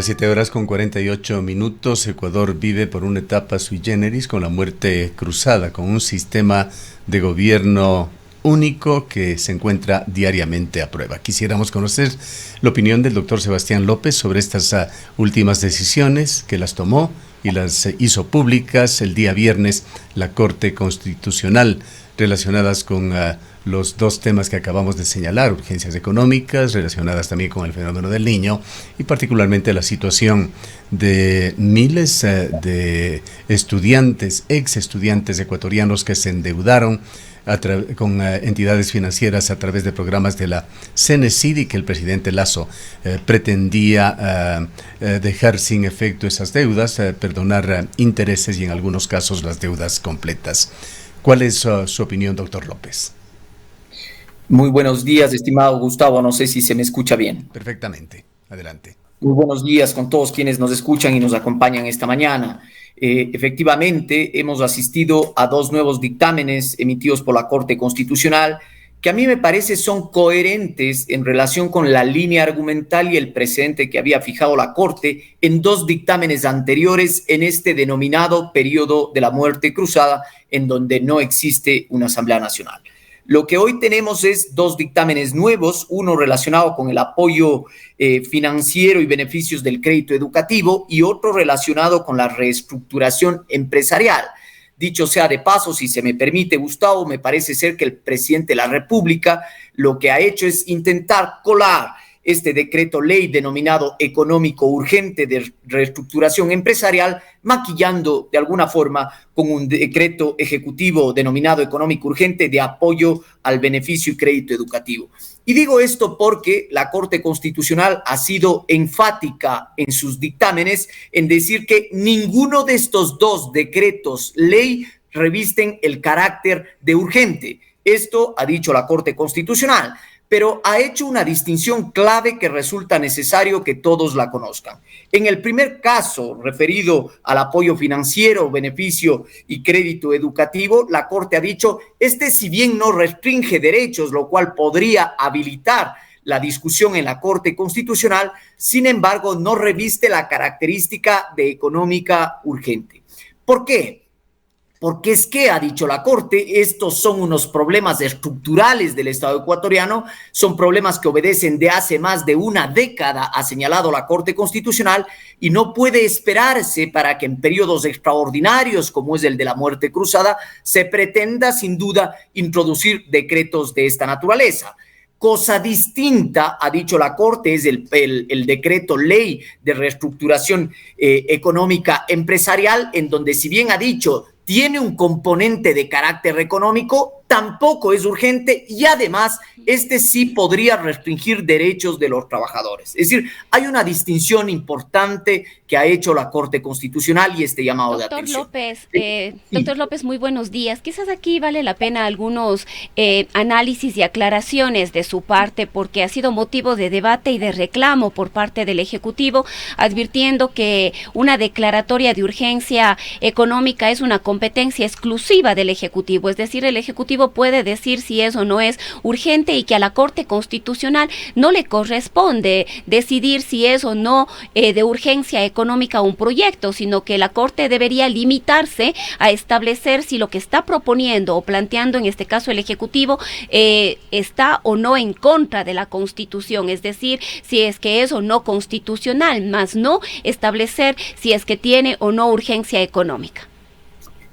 7 horas con 48 minutos. Ecuador vive por una etapa sui generis con la muerte cruzada, con un sistema de gobierno único que se encuentra diariamente a prueba. Quisiéramos conocer la opinión del doctor Sebastián López sobre estas últimas decisiones que las tomó y las hizo públicas el día viernes la Corte Constitucional relacionadas con los dos temas que acabamos de señalar, urgencias económicas relacionadas también con el fenómeno del Niño y particularmente la situación de miles de estudiantes, ex estudiantes ecuatorianos que se endeudaron con entidades financieras a través de programas de la Cenecid y que el presidente Lasso pretendía dejar sin efecto esas deudas, perdonar intereses y en algunos casos las deudas completas. ¿Cuál es su opinión, doctor López? Muy buenos días, estimado Gustavo. No sé si se me escucha bien. Perfectamente. Adelante. Muy buenos días con todos quienes nos escuchan y nos acompañan esta mañana. Efectivamente, hemos asistido a dos nuevos dictámenes emitidos por la Corte Constitucional que a mí me parece son coherentes en relación con la línea argumental y el precedente que había fijado la Corte en dos dictámenes anteriores en este denominado periodo de la muerte cruzada, en donde no existe una Asamblea Nacional. Lo que hoy tenemos es dos dictámenes nuevos, uno relacionado con el apoyo financiero y beneficios del crédito educativo y otro relacionado con la reestructuración empresarial. Dicho sea de paso, si se me permite, Gustavo, me parece ser que el presidente de la República lo que ha hecho es intentar colar este decreto ley denominado económico urgente de reestructuración empresarial, maquillando de alguna forma con un decreto ejecutivo denominado económico urgente de apoyo al beneficio y crédito educativo. Y digo esto porque la Corte Constitucional ha sido enfática en sus dictámenes en decir que ninguno de estos dos decretos ley revisten el carácter de urgente. Esto ha dicho la Corte Constitucional, pero ha hecho una distinción clave que resulta necesario que todos la conozcan. En el primer caso, referido al apoyo financiero, beneficio y crédito educativo, la Corte ha dicho, si bien no restringe derechos, lo cual podría habilitar la discusión en la Corte Constitucional, sin embargo, no reviste la característica de económica urgente. ¿Por qué? Porque es que, ha dicho la Corte, estos son unos problemas estructurales del Estado ecuatoriano, son problemas que obedecen de hace más de una década, ha señalado la Corte Constitucional, y no puede esperarse para que en periodos extraordinarios, como es el de la muerte cruzada, se pretenda, sin duda, introducir decretos de esta naturaleza. Cosa distinta, ha dicho la Corte, es el decreto ley de reestructuración económica empresarial, en donde, si bien ha dicho tiene un componente de carácter económico, tampoco es urgente y además sí podría restringir derechos de los trabajadores. Es decir, hay una distinción importante que ha hecho la Corte Constitucional y este llamado de atención. Doctor López, muy buenos días. Quizás aquí vale la pena algunos análisis y aclaraciones de su parte, porque ha sido motivo de debate y de reclamo por parte del Ejecutivo, advirtiendo que una declaratoria de urgencia económica es una competencia exclusiva del Ejecutivo, es decir, el Ejecutivo puede decir si eso no es urgente y que a la Corte Constitucional no le corresponde decidir si es o no de urgencia económica un proyecto, sino que la Corte debería limitarse a establecer si lo que está proponiendo o planteando, en este caso el Ejecutivo, está o no en contra de la Constitución, es decir, si es que es o no constitucional, más no establecer si es que tiene o no urgencia económica.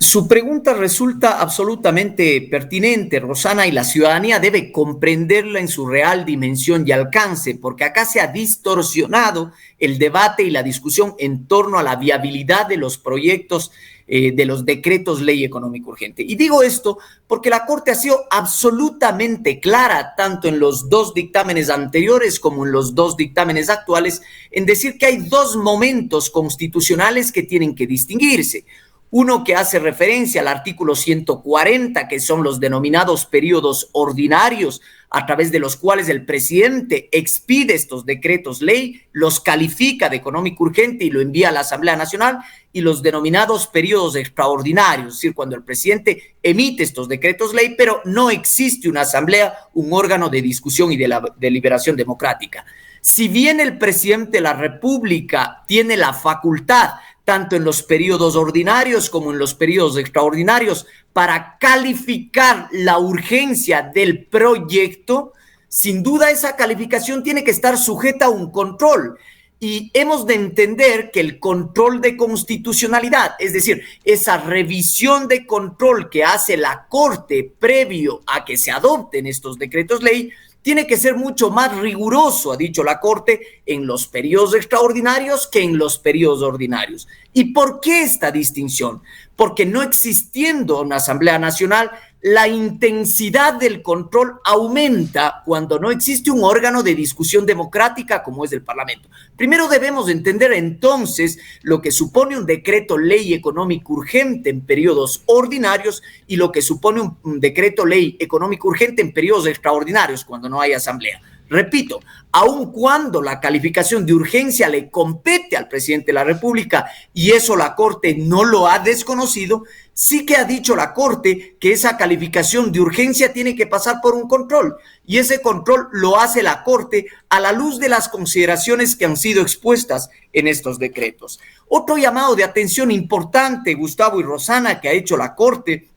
Su pregunta resulta absolutamente pertinente, Rosana, y la ciudadanía debe comprenderla en su real dimensión y alcance, porque acá se ha distorsionado el debate y la discusión en torno a la viabilidad de los proyectos de los decretos ley económico urgente. Y digo esto porque la Corte ha sido absolutamente clara, tanto en los dos dictámenes anteriores como en los dos dictámenes actuales, en decir que hay dos momentos constitucionales que tienen que distinguirse. Uno que hace referencia al artículo 140, que son los denominados periodos ordinarios, a través de los cuales el presidente expide estos decretos ley, los califica de económico urgente y lo envía a la Asamblea Nacional, y los denominados periodos extraordinarios, es decir, cuando el presidente emite estos decretos ley, pero no existe una asamblea, un órgano de discusión y de la deliberación democrática. Si bien el presidente de la República tiene la facultad, tanto en los periodos ordinarios como en los periodos extraordinarios, para calificar la urgencia del proyecto, sin duda esa calificación tiene que estar sujeta a un control. Y hemos de entender que el control de constitucionalidad, es decir, esa revisión de control que hace la Corte previo a que se adopten estos decretos ley, tiene que ser mucho más riguroso, ha dicho la Corte, en los periodos extraordinarios que en los periodos ordinarios. ¿Y por qué esta distinción? Porque no existiendo una Asamblea Nacional, la intensidad del control aumenta cuando no existe un órgano de discusión democrática como es el Parlamento. Primero debemos entender entonces lo que supone un decreto ley económico urgente en periodos ordinarios y lo que supone un decreto ley económico urgente en periodos extraordinarios cuando no hay asamblea. Repito, aun cuando la calificación de urgencia le compete al presidente de la República y eso la Corte no lo ha desconocido, sí que ha dicho la Corte que esa calificación de urgencia tiene que pasar por un control y ese control lo hace la Corte a la luz de las consideraciones que han sido expuestas en estos decretos. Otro llamado de atención importante, Gustavo y Rosana, que ha hecho la Corte,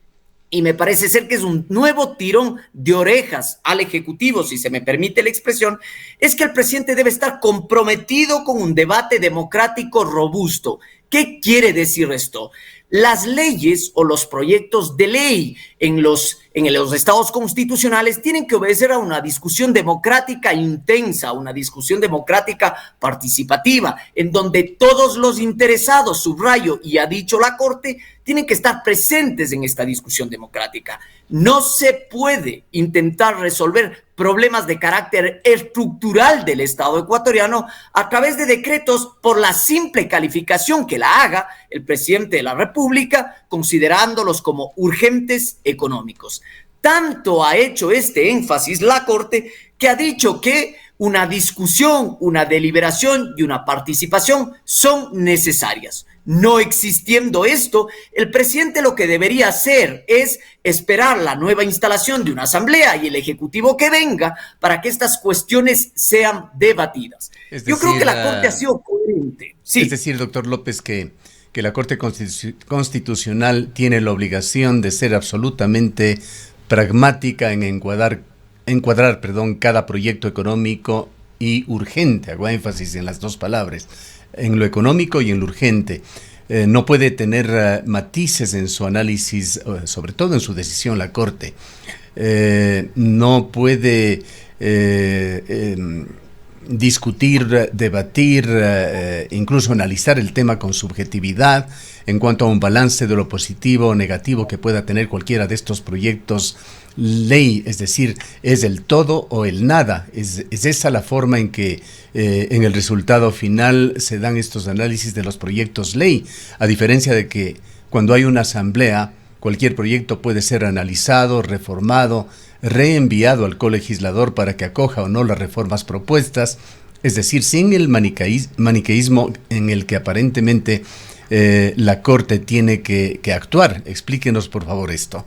y me parece ser que es un nuevo tirón de orejas al Ejecutivo, si se me permite la expresión, es que el presidente debe estar comprometido con un debate democrático robusto. ¿Qué quiere decir esto? Las leyes o los proyectos de ley en los estados constitucionales tienen que obedecer a una discusión democrática intensa, una discusión democrática participativa, en donde todos los interesados, subrayo, y ha dicho la Corte, tienen que estar presentes en esta discusión democrática. No se puede intentar resolver problemas de carácter estructural del Estado ecuatoriano a través de decretos por la simple calificación que la haga el presidente de la República, considerándolos como urgentes económicos. Tanto ha hecho este énfasis la Corte que ha dicho que una discusión, una deliberación y una participación son necesarias. No existiendo esto, el presidente lo que debería hacer es esperar la nueva instalación de una asamblea y el Ejecutivo que venga para que estas cuestiones sean debatidas. Yo creo que la Corte ha sido coherente. Sí. Es decir, doctor López, que la Corte Constitucional tiene la obligación de ser absolutamente pragmática en encuadrar cada proyecto económico y urgente. Hago énfasis en las dos palabras, en lo económico y en lo urgente. No puede tener matices en su análisis, sobre todo en su decisión la Corte. No puede discutir, debatir, incluso analizar el tema con subjetividad en cuanto a un balance de lo positivo o negativo que pueda tener cualquiera de estos proyectos ley, es decir, es el todo o el nada. Es esa la forma en que en el resultado final se dan estos análisis de los proyectos ley, a diferencia de que cuando hay una asamblea, cualquier proyecto puede ser analizado, reformado, reenviado al colegislador para que acoja o no las reformas propuestas, es decir, sin el maniqueísmo en el que aparentemente la Corte tiene que actuar. Explíquenos, por favor, esto.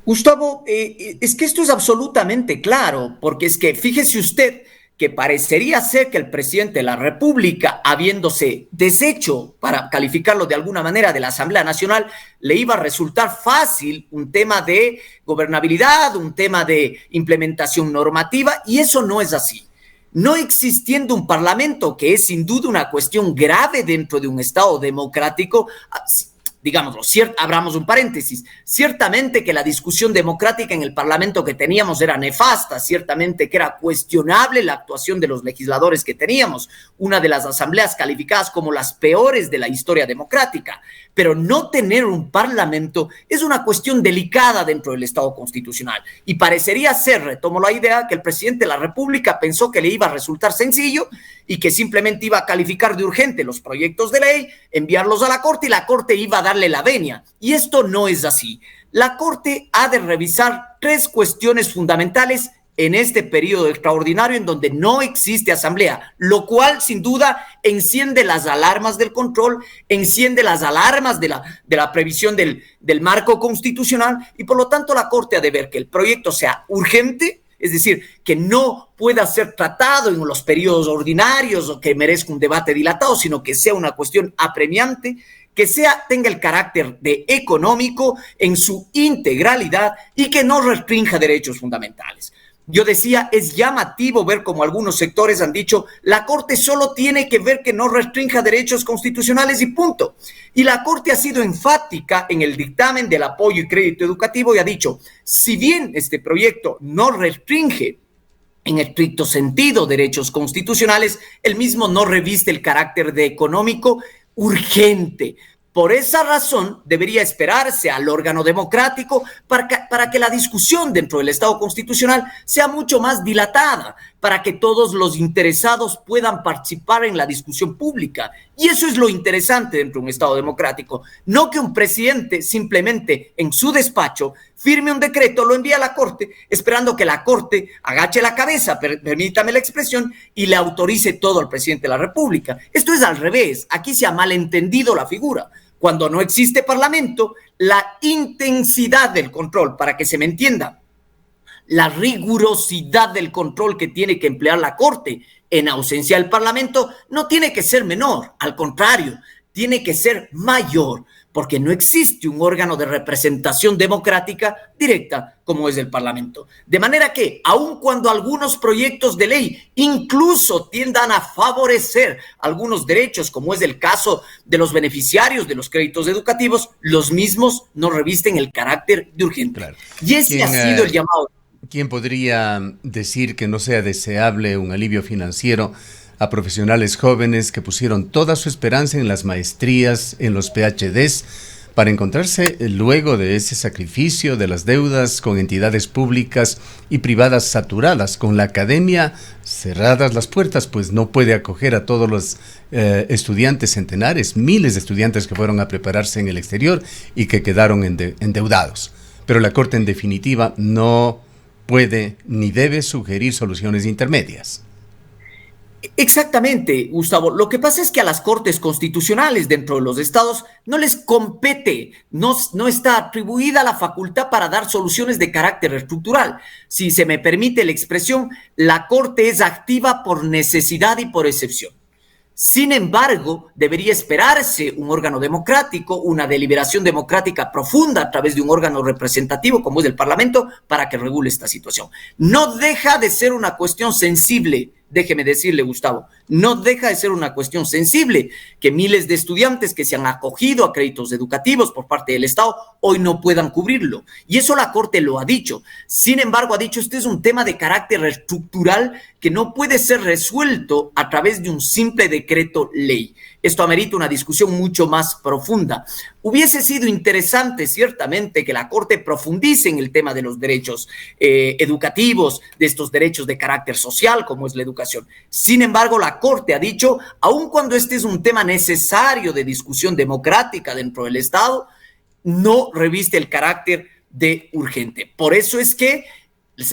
Gustavo, es que esto es absolutamente claro, porque es que fíjese usted que parecería ser que el presidente de la República, habiéndose deshecho, para calificarlo de alguna manera, de la Asamblea Nacional, le iba a resultar fácil un tema de gobernabilidad, un tema de implementación normativa, y eso no es así. No existiendo un parlamento, que es sin duda una cuestión grave dentro de un Estado democrático, digámoslo, abramos un paréntesis, ciertamente que la discusión democrática en el Parlamento que teníamos era nefasta, ciertamente que era cuestionable la actuación de los legisladores que teníamos, una de las asambleas calificadas como las peores de la historia democrática, pero no tener un Parlamento es una cuestión delicada dentro del Estado constitucional y parecería ser, retomo la idea, que el presidente de la República pensó que le iba a resultar sencillo y que simplemente iba a calificar de urgente los proyectos de ley, enviarlos a la Corte y la Corte iba a darle la venia. Y esto no es así. La Corte ha de revisar tres cuestiones fundamentales en este periodo extraordinario en donde no existe asamblea, lo cual sin duda enciende las alarmas del control, enciende las alarmas de la previsión del marco constitucional y por lo tanto la Corte ha de ver que el proyecto sea urgente, es decir, que no pueda ser tratado en los periodos ordinarios o que merezca un debate dilatado, sino que sea una cuestión apremiante, que tenga el carácter de económico en su integralidad y que no restrinja derechos fundamentales. Yo decía, es llamativo ver como algunos sectores han dicho, la Corte solo tiene que ver que no restrinja derechos constitucionales y punto. Y la Corte ha sido enfática en el dictamen del apoyo y crédito educativo y ha dicho, si bien este proyecto no restringe en estricto sentido derechos constitucionales, el mismo no reviste el carácter de económico urgente. Por esa razón, debería esperarse al órgano democrático para que la discusión dentro del Estado constitucional sea mucho más dilatada, para que todos los interesados puedan participar en la discusión pública. Y eso es lo interesante dentro de un Estado democrático. No que un presidente simplemente en su despacho firme un decreto, lo envíe a la Corte, esperando que la Corte agache la cabeza, permítame la expresión, y le autorice todo al presidente de la República. Esto es al revés. Aquí se ha malentendido la figura. Cuando no existe parlamento, la intensidad del control, para que se me entienda, la rigurosidad del control que tiene que emplear la Corte en ausencia del parlamento no tiene que ser menor, al contrario, tiene que ser mayor, porque no existe un órgano de representación democrática directa como es el Parlamento. De manera que, aun cuando algunos proyectos de ley incluso tiendan a favorecer algunos derechos, como es el caso de los beneficiarios de los créditos educativos, los mismos no revisten el carácter de urgente. Claro. Y ese ha sido el llamado. ¿Quién podría decir que no sea deseable un alivio financiero a profesionales jóvenes que pusieron toda su esperanza en las maestrías, en los PhDs, para encontrarse luego de ese sacrificio de las deudas con entidades públicas y privadas saturadas, con la academia cerradas las puertas, pues no puede acoger a todos los estudiantes centenares, miles de estudiantes que fueron a prepararse en el exterior y que quedaron endeudados? Pero la Corte, en definitiva, no puede ni debe sugerir soluciones intermedias. Exactamente, Gustavo. Lo que pasa es que a las Cortes constitucionales dentro de los estados no les compete, no está atribuida la facultad para dar soluciones de carácter estructural. Si se me permite la expresión, la Corte es activa por necesidad y por excepción. Sin embargo, debería esperarse un órgano democrático, una deliberación democrática profunda a través de un órgano representativo como es el Parlamento para que regule esta situación. No deja de ser una cuestión sensible. Déjeme decirle, Gustavo, no deja de ser una cuestión sensible que miles de estudiantes que se han acogido a créditos educativos por parte del Estado hoy no puedan cubrirlo. Y eso la Corte lo ha dicho. Sin embargo, ha dicho, este es un tema de carácter estructural que no puede ser resuelto a través de un simple decreto ley. Esto amerita una discusión mucho más profunda. Hubiese sido interesante, ciertamente, que la Corte profundice en el tema de los derechos educativos, de estos derechos de carácter social, como es la educación. Sin embargo, la Corte ha dicho, aun cuando este es un tema necesario de discusión democrática dentro del Estado, no reviste el carácter de urgente. Por eso es que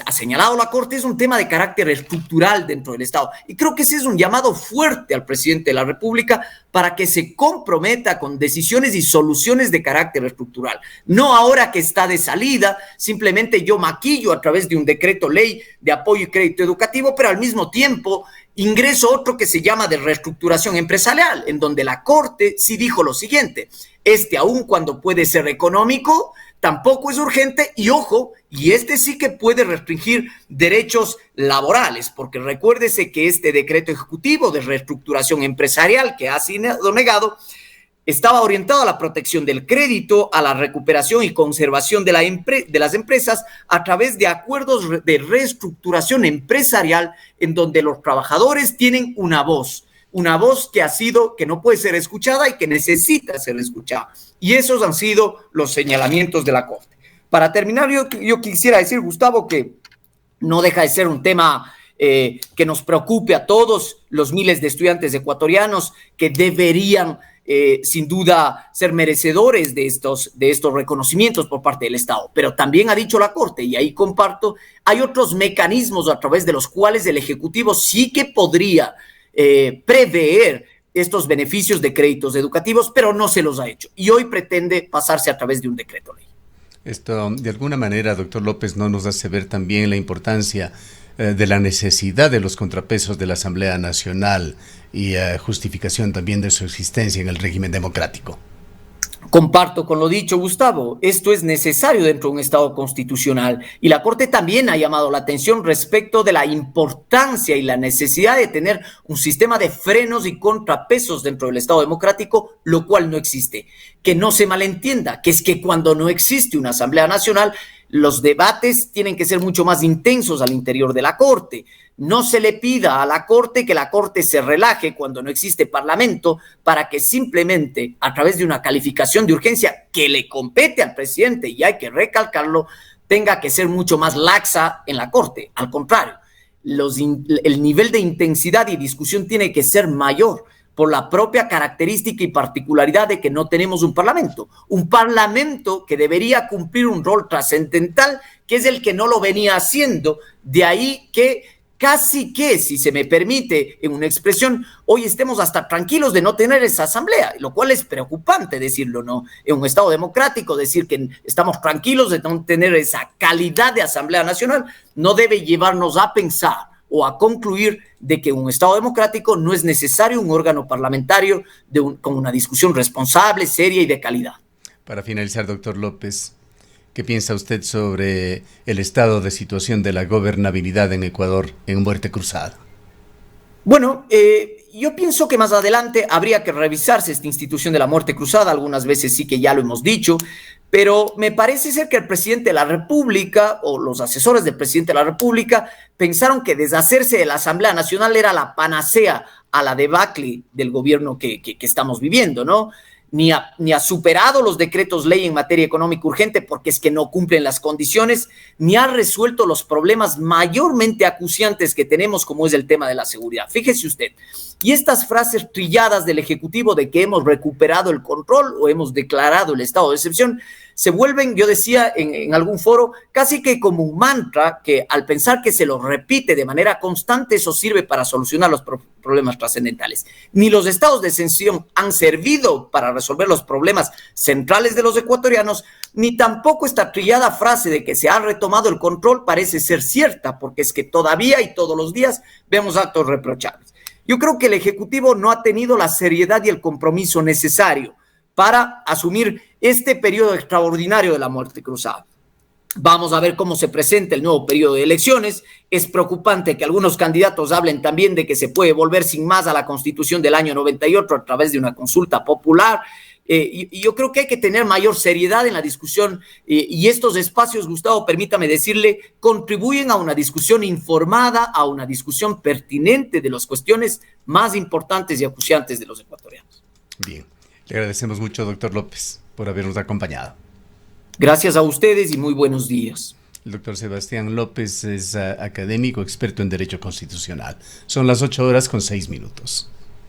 ha señalado la Corte, es un tema de carácter estructural dentro del Estado. Y creo que ese es un llamado fuerte al presidente de la República para que se comprometa con decisiones y soluciones de carácter estructural. No ahora que está de salida, simplemente yo maquillo a través de un decreto ley de apoyo y crédito educativo, pero al mismo tiempo ingreso otro que se llama de reestructuración empresarial, en donde la Corte sí dijo lo siguiente: aun cuando puede ser económico, tampoco es urgente y ojo, y este sí que puede restringir derechos laborales, porque recuérdese que este decreto ejecutivo de reestructuración empresarial que ha sido negado estaba orientado a la protección del crédito, a la recuperación y conservación de las empresas a través de acuerdos de reestructuración empresarial en donde los trabajadores tienen una voz que no puede ser escuchada y que necesita ser escuchada. Y esos han sido los señalamientos de la Corte. Para terminar, yo quisiera decir, Gustavo, que no deja de ser un tema que nos preocupe a todos los miles de estudiantes ecuatorianos que deberían, sin duda, ser merecedores de estos reconocimientos por parte del Estado. Pero también ha dicho la Corte, y ahí comparto, hay otros mecanismos a través de los cuales el Ejecutivo sí que podría prever estos beneficios de créditos educativos, pero no se los ha hecho. Y hoy pretende pasarse a través de un decreto ley. Esto, de alguna manera, doctor López, no nos hace ver también la importancia de la necesidad de los contrapesos de la Asamblea Nacional y justificación también de su existencia en el régimen democrático. Comparto con lo dicho, Gustavo. Esto es necesario dentro de un Estado constitucional y la Corte también ha llamado la atención respecto de la importancia y la necesidad de tener un sistema de frenos y contrapesos dentro del Estado democrático, lo cual no existe. Que no se malentienda, que es que cuando no existe una Asamblea Nacional, los debates tienen que ser mucho más intensos al interior de la Corte. No se le pida a la Corte que la Corte se relaje cuando no existe Parlamento para que simplemente a través de una calificación de urgencia que le compete al presidente, y hay que recalcarlo, tenga que ser mucho más laxa en la Corte. Al contrario, el nivel de intensidad y discusión tiene que ser mayor por la propia característica y particularidad de que no tenemos un parlamento que debería cumplir un rol trascendental, que es el que no lo venía haciendo. De ahí que casi que, si se me permite en una expresión, hoy estemos hasta tranquilos de no tener esa asamblea, lo cual es preocupante decirlo, ¿no? En un Estado democrático, decir que estamos tranquilos de no tener esa calidad de Asamblea Nacional no debe llevarnos a pensar o a concluir de que en un Estado democrático no es necesario un órgano parlamentario con una discusión responsable, seria y de calidad. Para finalizar, doctor López, ¿qué piensa usted sobre el estado de situación de la gobernabilidad en Ecuador en muerte cruzada? Bueno, yo pienso que más adelante habría que revisarse esta institución de la muerte cruzada. Algunas veces sí que ya lo hemos dicho, pero me parece ser que el presidente de la República o los asesores del presidente de la República pensaron que deshacerse de la Asamblea Nacional era la panacea a la debacle del gobierno que estamos viviendo, ¿no? Ni ha superado los decretos ley en materia económica urgente porque es que no cumplen las condiciones, ni ha resuelto los problemas mayormente acuciantes que tenemos, como es el tema de la seguridad. Fíjese usted, y estas frases trilladas del Ejecutivo de que hemos recuperado el control o hemos declarado el estado de excepción, se vuelven, yo decía en algún foro, casi que como un mantra que al pensar que se lo repite de manera constante, eso sirve para solucionar los problemas trascendentales. Ni los estados de excepción han servido para resolver los problemas centrales de los ecuatorianos, ni tampoco esta trillada frase de que se ha retomado el control parece ser cierta, porque es que todavía y todos los días vemos actos reprochables. Yo creo que el Ejecutivo no ha tenido la seriedad y el compromiso necesario para asumir este periodo extraordinario de la muerte cruzada. Vamos a ver cómo se presenta el nuevo periodo de elecciones. Es preocupante que algunos candidatos hablen también de que se puede volver sin más a la Constitución del año 98 a través de una consulta popular. Y yo creo que hay que tener mayor seriedad en la discusión y estos espacios, Gustavo, permítame decirle, contribuyen a una discusión informada, a una discusión pertinente de las cuestiones más importantes y acuciantes de los ecuatorianos. Bien, le agradecemos mucho, doctor López, por habernos acompañado. Gracias a ustedes y muy buenos días. El doctor Sebastián López es académico, experto en Derecho Constitucional. Son las 8:06 minutos.